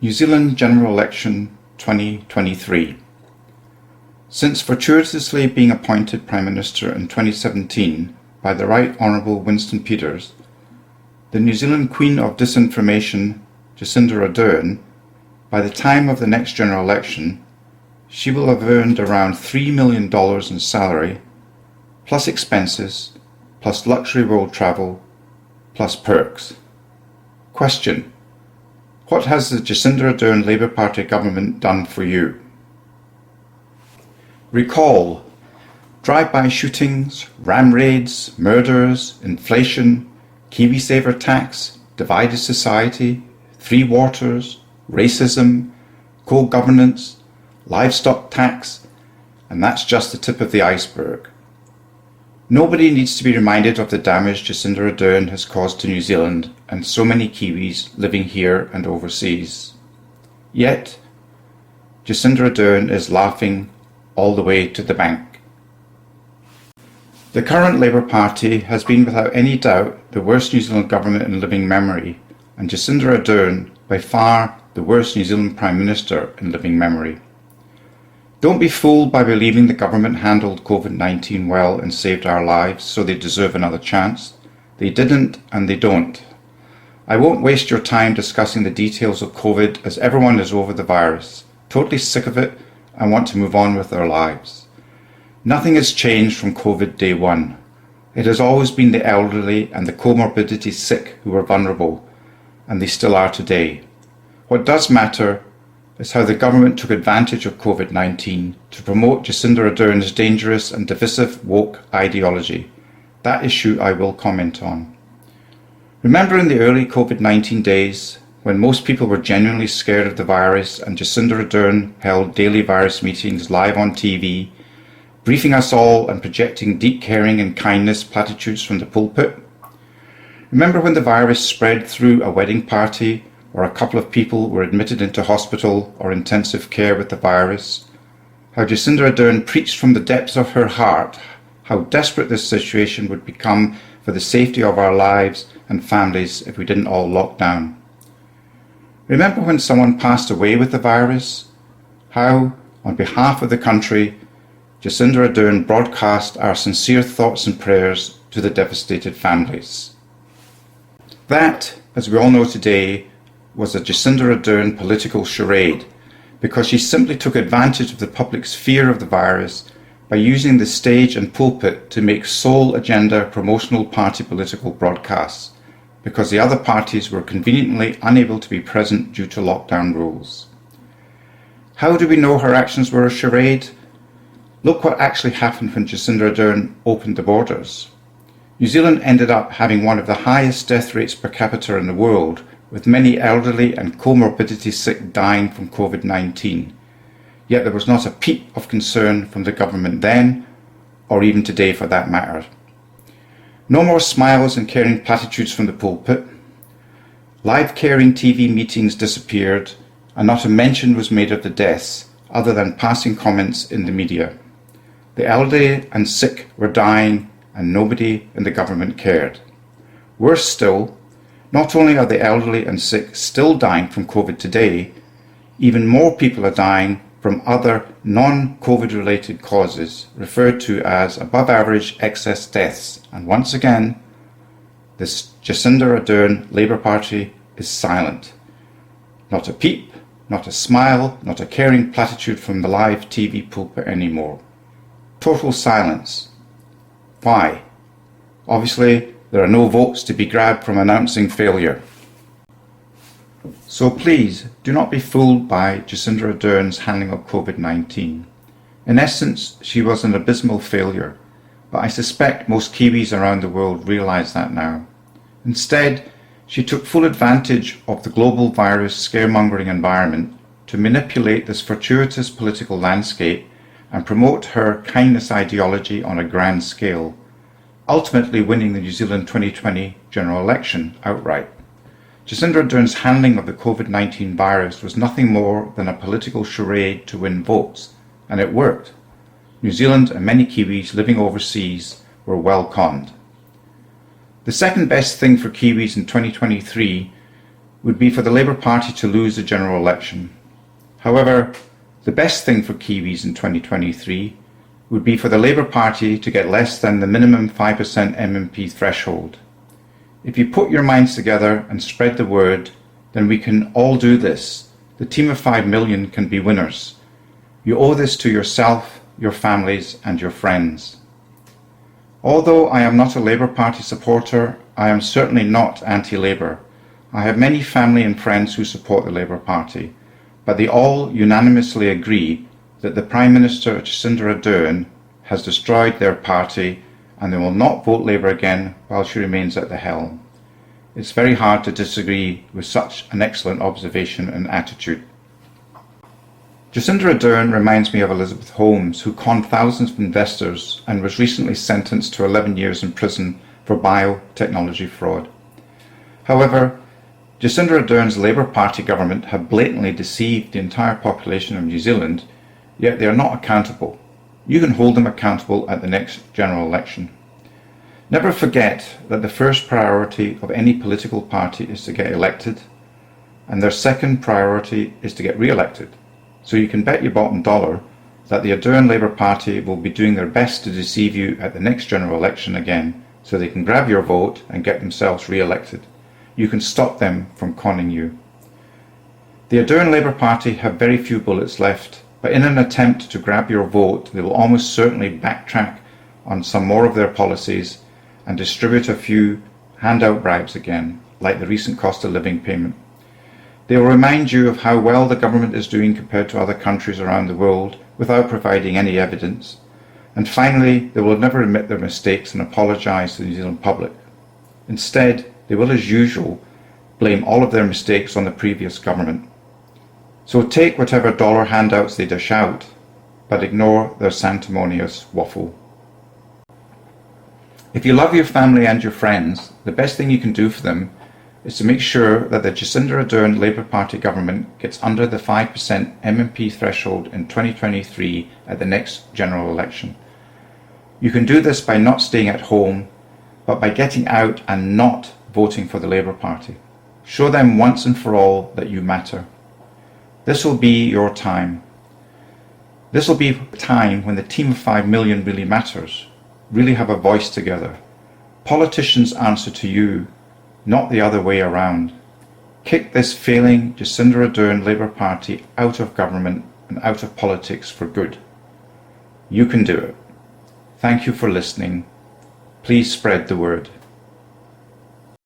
New Zealand General Election 2023. Since fortuitously being appointed Prime Minister in 2017 by the Right Honourable Winston Peters, the New Zealand Queen of Disinformation, Jacinda Ardern, by the time of the next general election, she will have earned around $3 million in salary, plus expenses, plus luxury world travel, plus perks. Question: what has the Jacinda Ardern Labour Party government done for you? Recall: drive-by shootings, ram raids, murders, inflation, Kiwi saver tax, divided society, three waters, racism, co-governance, livestock tax, and that's just the tip of the iceberg. Nobody needs to be reminded of the damage Jacinda Ardern has caused to New Zealand and so many Kiwis living here and overseas. Yet, Jacinda Ardern is laughing all the way to the bank. The current Labour Party has been without any doubt the worst New Zealand government in living memory, and Jacinda Ardern by far the worst New Zealand Prime Minister in living memory. Don't be fooled by believing the government handled COVID-19 well and saved our lives, so they deserve another chance. They didn't, and they don't. I won't waste your time discussing the details of COVID, as everyone is over the virus, totally sick of it, and want to move on with their lives. Nothing has changed from COVID day one. It has always been the elderly and the comorbidity sick who were vulnerable, and they still are today. What does matter is how the government took advantage of COVID-19 to promote Jacinda Ardern's dangerous and divisive woke ideology. That issue I will comment on. Remember in the early COVID-19 days, when most people were genuinely scared of the virus and Jacinda Ardern held daily virus meetings live on TV, briefing us all and projecting deep caring and kindness platitudes from the pulpit? Remember when the virus spread through a wedding party, or a couple of people were admitted into hospital or intensive care with the virus? How Jacinda Ardern preached from the depths of her heart how desperate this situation would become for the safety of our lives and families if we didn't all lock down. Remember when someone passed away with the virus? How, on behalf of the country, Jacinda Ardern broadcast our sincere thoughts and prayers to the devastated families. That, as we all know today, was a Jacinda Ardern political charade, because she simply took advantage of the public's fear of the virus by using the stage and pulpit to make sole agenda promotional party political broadcasts, because the other parties were conveniently unable to be present due to lockdown rules. How do we know her actions were a charade? Look what actually happened when Jacinda Ardern opened the borders. New Zealand ended up having one of the highest death rates per capita in the world, with many elderly and comorbidity sick dying from COVID-19. Yet there was not a peep of concern from the government then, or even today for that matter. No more smiles and caring platitudes from the pulpit. Live caring TV meetings disappeared, and not a mention was made of the deaths, other than passing comments in the media. The elderly and sick were dying, and nobody in the government cared. Worse still, not only are the elderly and sick still dying from COVID today, even more people are dying from other non-COVID related causes, referred to as above average excess deaths. And once again, this Jacinda Ardern Labour Party is silent. Not a peep, not a smile, not a caring platitude from the live TV pulpit anymore. Total silence. Why? Obviously, there are no votes to be grabbed from announcing failure. So please, do not be fooled by Jacinda Ardern's handling of COVID-19. In essence, she was an abysmal failure, but I suspect most Kiwis around the world realise that now. Instead, she took full advantage of the global virus scaremongering environment to manipulate this fortuitous political landscape and promote her kindness ideology on a grand scale, ultimately winning the New Zealand 2020 general election outright. Jacinda Ardern's handling of the COVID-19 virus was nothing more than a political charade to win votes, and it worked. New Zealand and many Kiwis living overseas were well conned. The second best thing for Kiwis in 2023 would be for the Labour Party to lose the general election. However, the best thing for Kiwis in 2023 would be for the Labour Party to get less than the minimum 5% MMP threshold. If you put your minds together and spread the word, then we can all do this. The team of 5 million can be winners. You owe this to yourself, your families and your friends. Although I am not a Labour Party supporter, I am certainly not anti-Labour. I have many family and friends who support the Labour Party, but they all unanimously agree that the Prime Minister Jacinda Ardern has destroyed their party and they will not vote Labour again while she remains at the helm. It's very hard to disagree with such an excellent observation and attitude. Jacinda Ardern reminds me of Elizabeth Holmes, who conned thousands of investors and was recently sentenced to 11 years in prison for biotechnology fraud. However, Jacinda Ardern's Labour Party government have blatantly deceived the entire population of New Zealand, yet they are not accountable. You can hold them accountable at the next general election. Never forget that the first priority of any political party is to get elected, and their second priority is to get re-elected. So you can bet your bottom dollar that the Ardern Labour Party will be doing their best to deceive you at the next general election again, so they can grab your vote and get themselves re-elected. You can stop them from conning you. The Ardern Labour Party have very few bullets left, but in an attempt to grab your vote, they will almost certainly backtrack on some more of their policies and distribute a few handout bribes again, like the recent cost of living payment. They will remind you of how well the government is doing compared to other countries around the world without providing any evidence. And finally, they will never admit their mistakes and apologise to the New Zealand public. Instead, they will, as usual, blame all of their mistakes on the previous government. So take whatever dollar handouts they dish out, but ignore their sanctimonious waffle. If you love your family and your friends, the best thing you can do for them is to make sure that the Jacinda Ardern Labour Party government gets under the 5% MMP threshold in 2023 at the next general election. You can do this by not staying at home, but by getting out and not voting for the Labour Party. Show them once and for all that you matter. This will be your time. This will be a time when the team of 5 million really matters, really have a voice together. Politicians answer to you, not the other way around. Kick this failing Jacinda Ardern Labour Party out of government and out of politics for good. You can do it. Thank you for listening. Please spread the word.